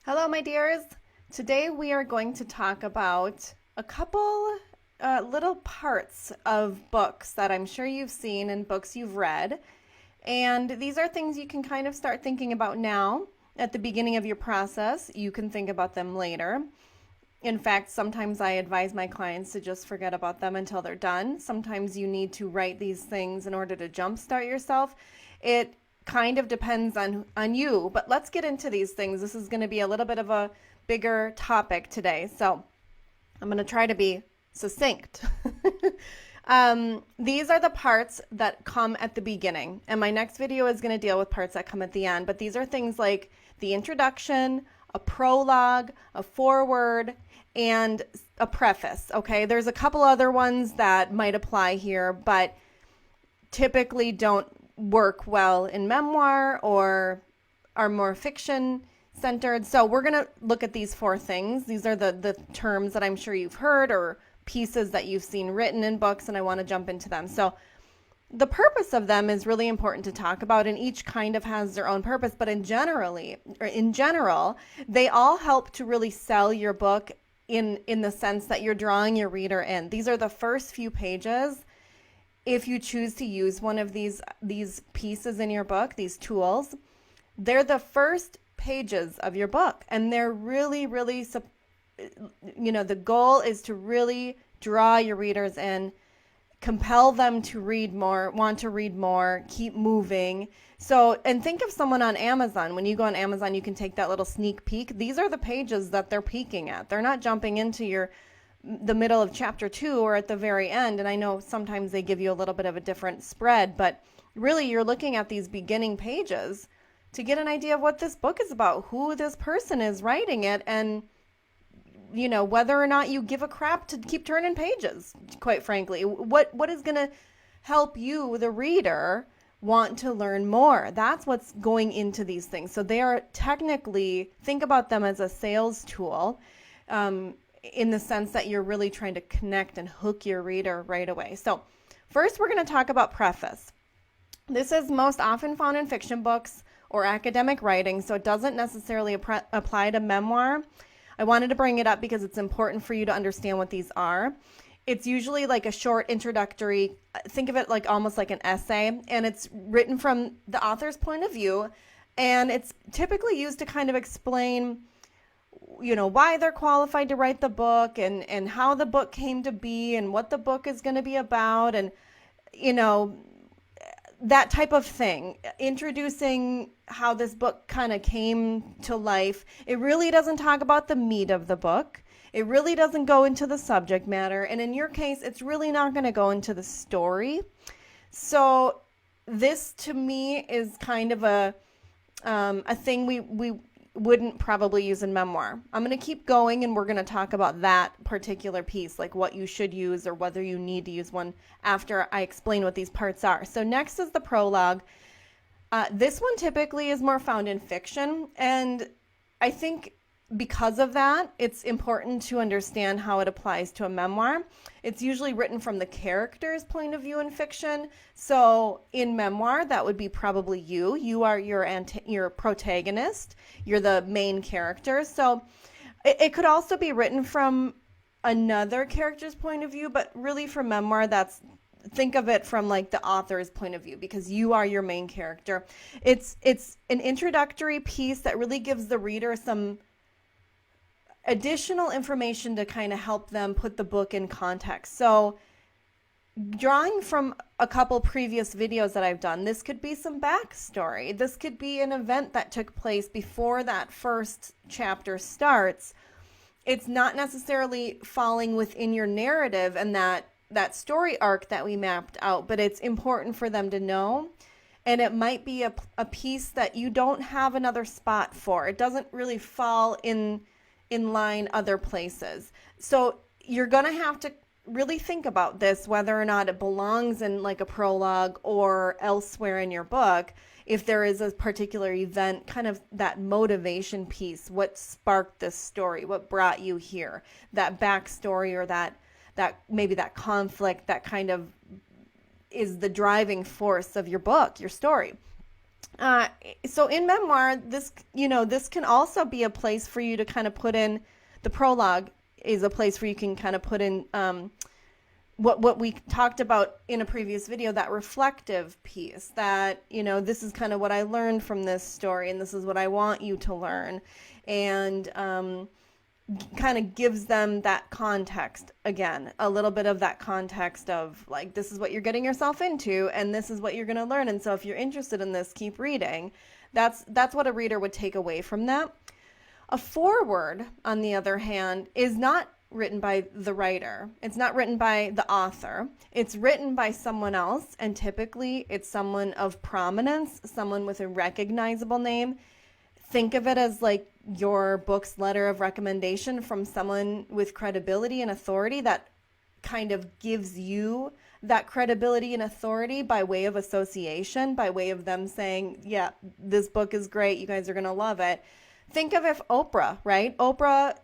Hello, my dears. Today we are going to talk about a couple little parts of books that I'm sure you've seen and books you've read. And these are things you can kind of start thinking about now at the beginning of your process. You can think about them later. In fact, sometimes I advise my clients to just forget about them until they're done. Sometimes you need to write these things in order to jumpstart yourself. It kind of depends on you, but let's get into these things. This is going to be a little bit of a bigger topic today. So I'm going to try to be succinct. These are the parts that come at the beginning, and my next video is going to deal with parts that come at the end. But these are things like the introduction, a prologue, a foreword, and a preface. Okay, there's a couple other ones that might apply here, but typically don't work well in memoir or are more fiction centered. So we're going to look at these four things. These are the terms that I'm sure you've heard or pieces that you've seen written in books, and I want to jump into them. So the purpose of them is really important to talk about, and each kind of has their own purpose, but in general, they all help to really sell your book in the sense that you're drawing your reader in. These are the first few pages. If you choose to use one of these pieces in your book, these tools, they're the first pages of your book, and they're really, the goal is to really draw your readers in, compel them to read more, want to read more, keep moving. So, and think of someone on Amazon. When you go on Amazon, you can take that little sneak peek. These are the pages that they're peeking at. They're not jumping into the middle of chapter 2 or at the very end. And I know sometimes they give you a little bit of a different spread, but really you're looking at these beginning pages to get an idea of what this book is about, who this person is writing it, and whether or not you give a crap to keep turning pages, quite frankly. What is going to help you, the reader, want to learn more? That's what's going into these things. So they are technically, think about them as a sales tool, in the sense that you're really trying to connect and hook your reader right away. So first we're going to talk about preface. This is most often found in fiction books or academic writing, so it doesn't necessarily apply to memoir. I wanted to bring it up because it's important for you to understand what these are. It's usually like a short introductory, think of it like almost like an essay, and it's written from the author's point of view, and it's typically used to kind of explain, why they're qualified to write the book and how the book came to be and what the book is going to be about, and, that type of thing, introducing how this book kind of came to life. It really doesn't talk about the meat of the book. It really doesn't go into the subject matter. And in your case, it's really not going to go into the story. So this to me is kind of a thing we wouldn't probably use in memoir. I'm going to keep going, and we're going to talk about that particular piece, like what you should use or whether you need to use one after I explain what these parts are. So next is the prologue. This one typically is more found in fiction, and I think because of that, it's important to understand how it applies to a memoir. It's usually written from the character's point of view in fiction. So in memoir, that would be probably you. You are your protagonist. You're the main character. So it could also be written from another character's point of view, but really for memoir, think of it from like the author's point of view, because you are your main character. It's an introductory piece that really gives the reader some additional information to kind of help them put the book in context. So drawing from a couple previous videos that I've done, this could be some backstory. This could be an event that took place before that first chapter starts. It's not necessarily falling within your narrative and that story arc that we mapped out, but it's important for them to know. And it might be a piece that you don't have another spot for. It doesn't really fall in line other places. So you're going to have to really think about this, whether or not it belongs in like a prologue or elsewhere in your book. If there is a particular event, kind of that motivation piece, what sparked this story, what brought you here, that backstory, or that maybe that conflict that kind of is the driving force of your book, your story. Uh, so in memoir, this can also be a place for you to kind of put in, the prologue is a place where you can kind of put in what we talked about in a previous video, that reflective piece, that, this is kind of what I learned from this story, and this is what I want you to learn. And kind of gives them that context again, a little bit of that context of like, this is what you're getting yourself into, and this is what you're going to learn. And so if you're interested in this, keep reading. That's what a reader would take away from that. A foreword, on the other hand, is not written by the writer. It's not written by the author. It's written by someone else, and typically it's someone of prominence, someone with a recognizable name. Think of it as like your book's letter of recommendation from someone with credibility and authority that kind of gives you that credibility and authority by way of association, by way of them saying, yeah, this book is great, you guys are going to love it. Think of if Oprah, right? Oprah,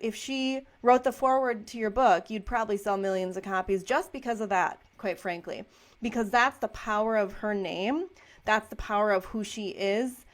if she wrote the foreword to your book, you'd probably sell millions of copies just because of that, quite frankly, because that's the power of her name. That's the power of who she is.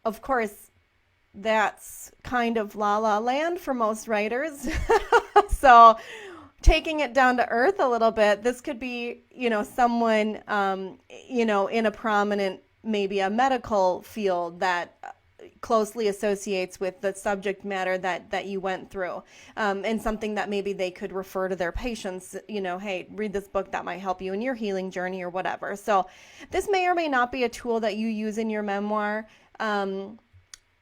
Of course, that's kind of la la land for most writers. So taking it down to earth a little bit, this could be, someone, in a prominent, maybe a medical field that closely associates with the subject matter that you went through, and something that maybe they could refer to their patients, hey, read this book, that might help you in your healing journey or whatever. So this may or may not be a tool that you use in your memoir.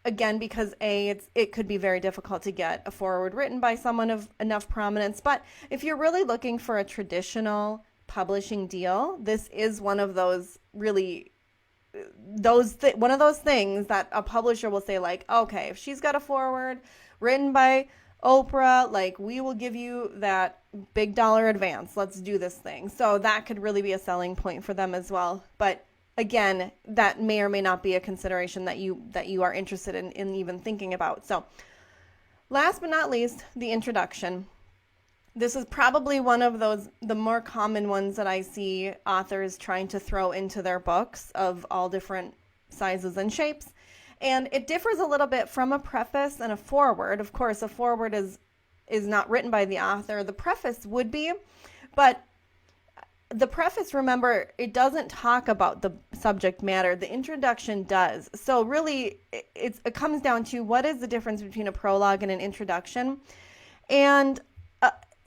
Again, because it could be very difficult to get a foreword written by someone of enough prominence. But if you're really looking for a traditional publishing deal, this is one of those really one of those things that a publisher will say, like, okay, if she's got a foreword written by Oprah, like, we will give you that big dollar advance. Let's do this thing. So that could really be a selling point for them as well. But again, that may or may not be a consideration that you are interested in even thinking about. So last but not least, the introduction. This is probably one of the more common ones that I see authors trying to throw into their books of all different sizes and shapes. And it differs a little bit from a preface and a foreword. Of course, a foreword is not written by the author. The preface would be, but the preface, remember, it doesn't talk about the subject matter. The introduction does. So really, it comes down to, what is the difference between a prologue and an introduction? And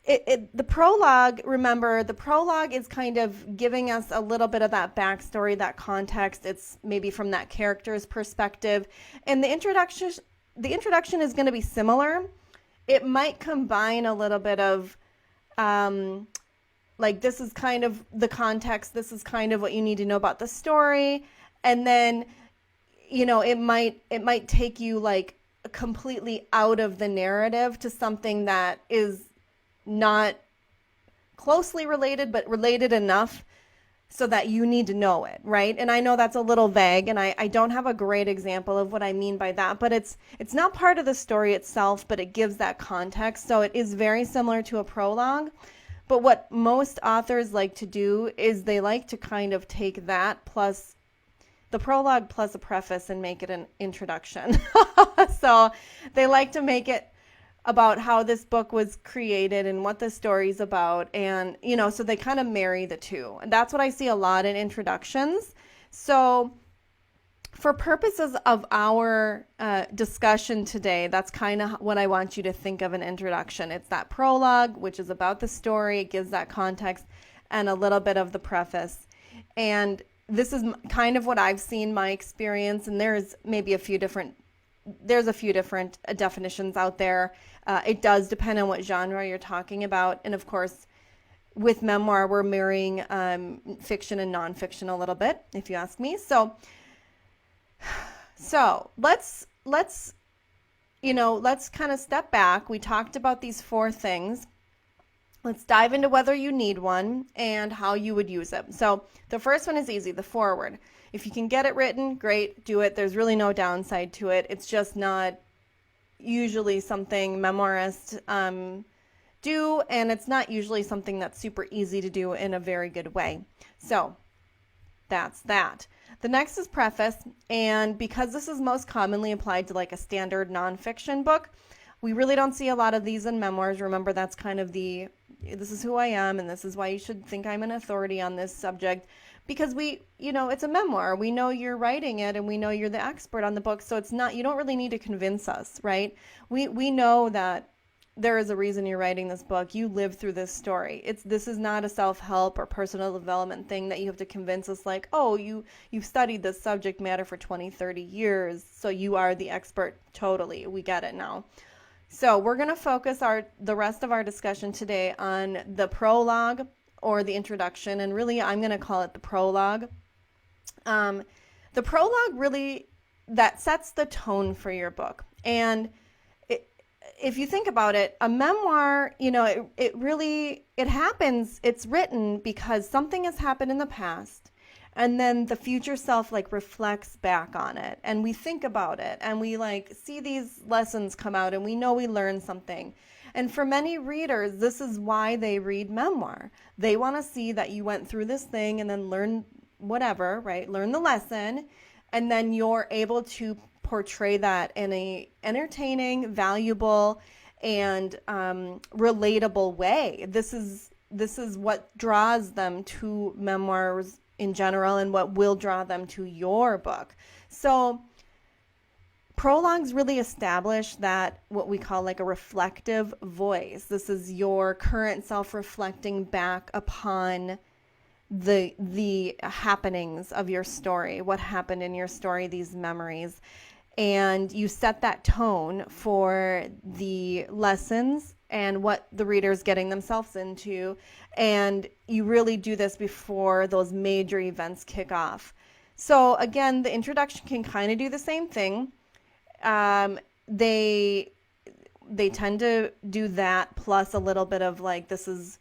the prologue, remember, the prologue is kind of giving us a little bit of that backstory, that context. It's maybe from that character's perspective. And the introduction is going to be similar. It might combine a little bit of, like, this is kind of the context, this is kind of what you need to know about the story. And then, it might take you like completely out of the narrative to something that is not closely related, but related enough so that you need to know it, right? And I know that's a little vague, and I don't have a great example of what I mean by that, but it's not part of the story itself, but it gives that context. So it is very similar to a prologue. But what most authors like to do is they like to kind of take that plus the prologue plus a preface and make it an introduction. So they like to make it about how this book was created and what the story's about. And, so they kind of marry the two. And that's what I see a lot in introductions. So for purposes of our discussion today, that's kind of what I want you to think of an introduction. It's that prologue, which is about the story. It gives that context and a little bit of the preface. And this is kind of what I've seen, my experience. And there's maybe a few different definitions out there. It does depend on what genre you're talking about. And of course, with memoir, we're marrying fiction and nonfiction a little bit, if you ask me. So let's kind of step back. We talked about these 4 things. Let's dive into whether you need one and how you would use it. So the first one is easy, the foreword. If you can get it written, great, do it. There's really no downside to it. It's just not usually something memoirists do, and it's not usually something that's super easy to do in a very good way. So that's that. The next is preface, and because this is most commonly applied to like a standard nonfiction book, we really don't see a lot of these in memoirs. Remember, that's kind of this is who I am, and this is why you should think I'm an authority on this subject. Because it's a memoir. We know you're writing it, and we know you're the expert on the book, so you don't really need to convince us, right? We know that there is a reason you're writing this book. You live through this story. This is not a self-help or personal development thing that you have to convince us like, oh, you've studied this subject matter for 20, 30 years, so you are the expert. Totally. We get it now. So we're going to focus the rest of our discussion today on the prologue or the introduction, and really I'm going to call it the prologue. The prologue really, that sets the tone for your book. And if you think about it, a memoir, it happens, it's written because something has happened in the past, and then the future self reflects back on it, and we think about it, and we see these lessons come out, and we know we learned something. And for many readers, this is why they read memoir. They want to see that you went through this thing and then learn whatever, right? Learn the lesson, and then you're able to portray that in a entertaining, valuable, and relatable way. This is what draws them to memoirs in general, and what will draw them to your book. So prologues really establish that what we call a reflective voice. This is your current self reflecting back upon the happenings of your story, what happened in your story, these memories. And you set that tone for the lessons and what the reader's getting themselves into. And you really do this before those major events kick off. So again, the introduction can kind of do the same thing. They tend to do that plus a little bit of this is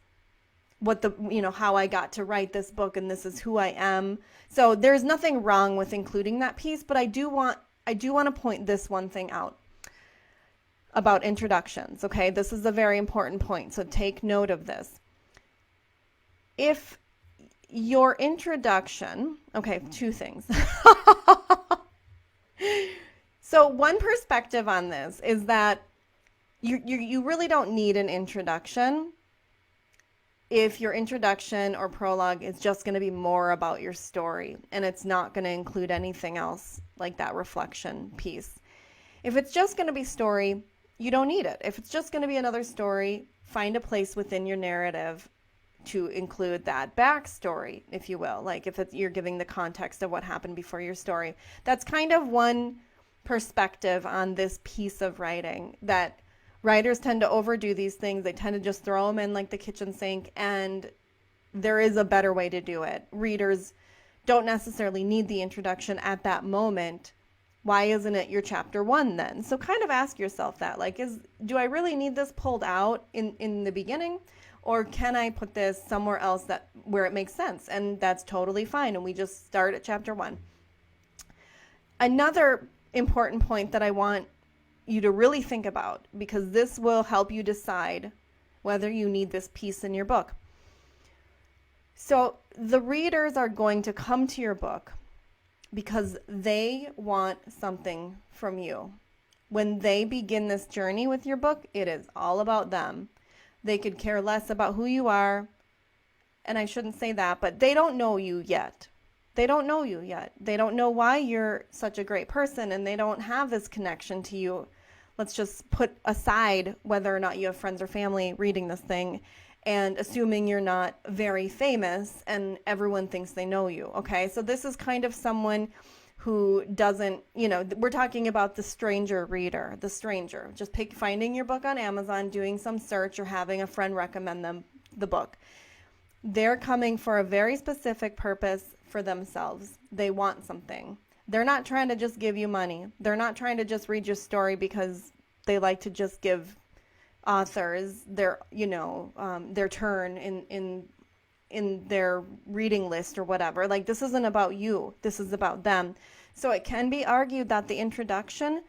what how I got to write this book, and this is who I am. So there's nothing wrong with including that piece, but I do want to point this one thing out about introductions, okay? This is a very important point, so take note of this. If your introduction, okay, two things. So one perspective on this is that you really don't need an introduction if your introduction or prologue is just going to be more about your story, and it's not going to include anything else like that reflection piece. If it's just going to be story, you don't need it. If it's just going to be another story, find a place within your narrative to include that backstory, if you will. You're giving the context of what happened before your story. That's kind of one perspective on this piece of writing, that writers tend to overdo these things. They tend to just throw them in like the kitchen sink, and there is a better way to do it. Readers don't necessarily need the introduction at that moment. Why isn't it your chapter 1 then? So kind of ask yourself that, do I really need this pulled out in the beginning, or can I put this somewhere else where it makes sense? And that's totally fine, and we just start at chapter 1. Another important point that I want you to really think about, because this will help you decide whether you need this piece in your book. So the readers are going to come to your book because they want something from you. When they begin this journey with your book, it is all about them. They could care less about who you are, and I shouldn't say that, but they don't know you yet. They don't know you yet. They don't know why you're such a great person, and they don't have this connection to you. Let's just put aside whether or not you have friends or family reading this thing, and assuming you're not very famous and everyone thinks they know you, okay? So this is kind of someone who doesn't, we're talking about the stranger reader, the stranger. Just finding your book on Amazon, doing some search, or having a friend recommend them the book. They're coming for a very specific purpose for themselves. They want something. They're not trying to just give you money. They're not trying to just read your story because they like to just give authors their turn in their reading list or whatever. This isn't about you. This is about them. So it can be argued that the introduction,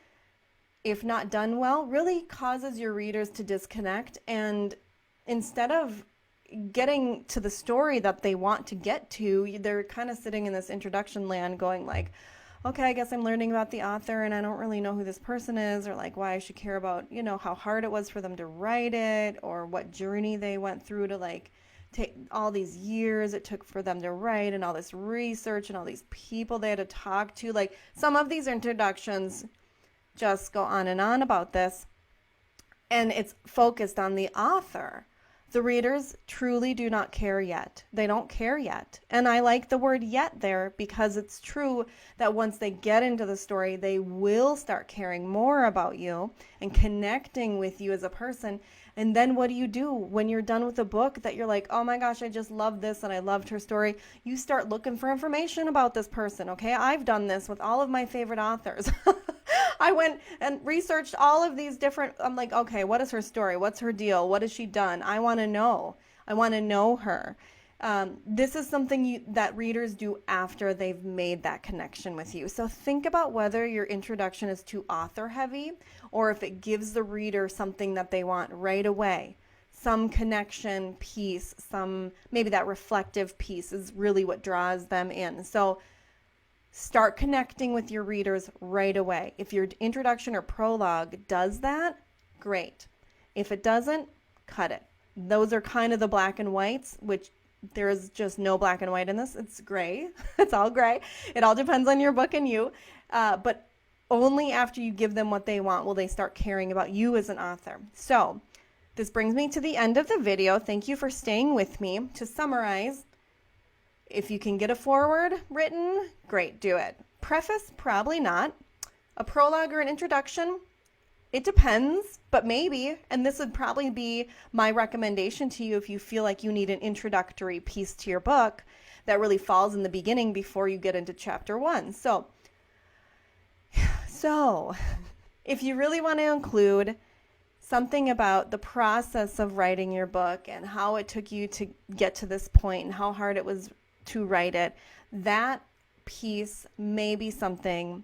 if not done well, really causes your readers to disconnect, and instead of getting to the story that they want to get to, they're kind of sitting in this introduction land going like, okay, I guess I'm learning about the author and I don't really know who this person is, or like why I should care about, how hard it was for them to write it, or what journey they went through to like take all these years it took for them to write, and all this research and all these people they had to talk to. Like, some of these introductions just go on and on about this, and it's focused on the author. The readers truly do not care yet. They don't care yet. And I like the word yet there, because it's true that once they get into the story, they will start caring more about you and connecting with you as a person. And then what do you do when you're done with the book that you're like, oh my gosh, I just love this and I loved her story? You start looking for information about this person, okay? I've done this with all of my favorite authors. I went and researched all of these different, I'm like, okay, what is her story? What's her deal? What has she done? I want to know. I want to know her. This is something that readers do after they've made that connection with you. So think about whether your introduction is too author heavy, or if it gives the reader something that they want right away. Some connection piece, maybe that reflective piece is really what draws them in. So start connecting with your readers right away. If your introduction or prologue does that, great. If it doesn't, cut it. Those are kind of the black and whites, which there is just no black and white in this. It's gray. It's all gray. It all depends on your book and you. But only after you give them what they want will they start caring about you as an author. So this brings me to the end of the video. Thank you for staying with me. To summarize, if you can get a foreword written, great, do it. Preface, probably not. A prologue or an introduction, it depends, but maybe. And this would probably be my recommendation to you if you feel like you need an introductory piece to your book that really falls in the beginning before you get into chapter 1. So if you really want to include something about the process of writing your book and how it took you to get to this point and how hard it was to write it, that piece may be something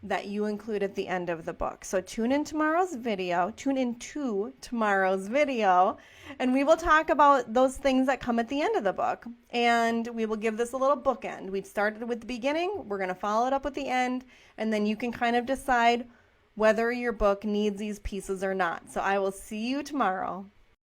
that you include at the end of the book. So tune into tomorrow's video, and we will talk about those things that come at the end of the book. And we will give this a little bookend. We started with the beginning, we're going to follow it up with the end, and then you can kind of decide whether your book needs these pieces or not. So I will see you tomorrow.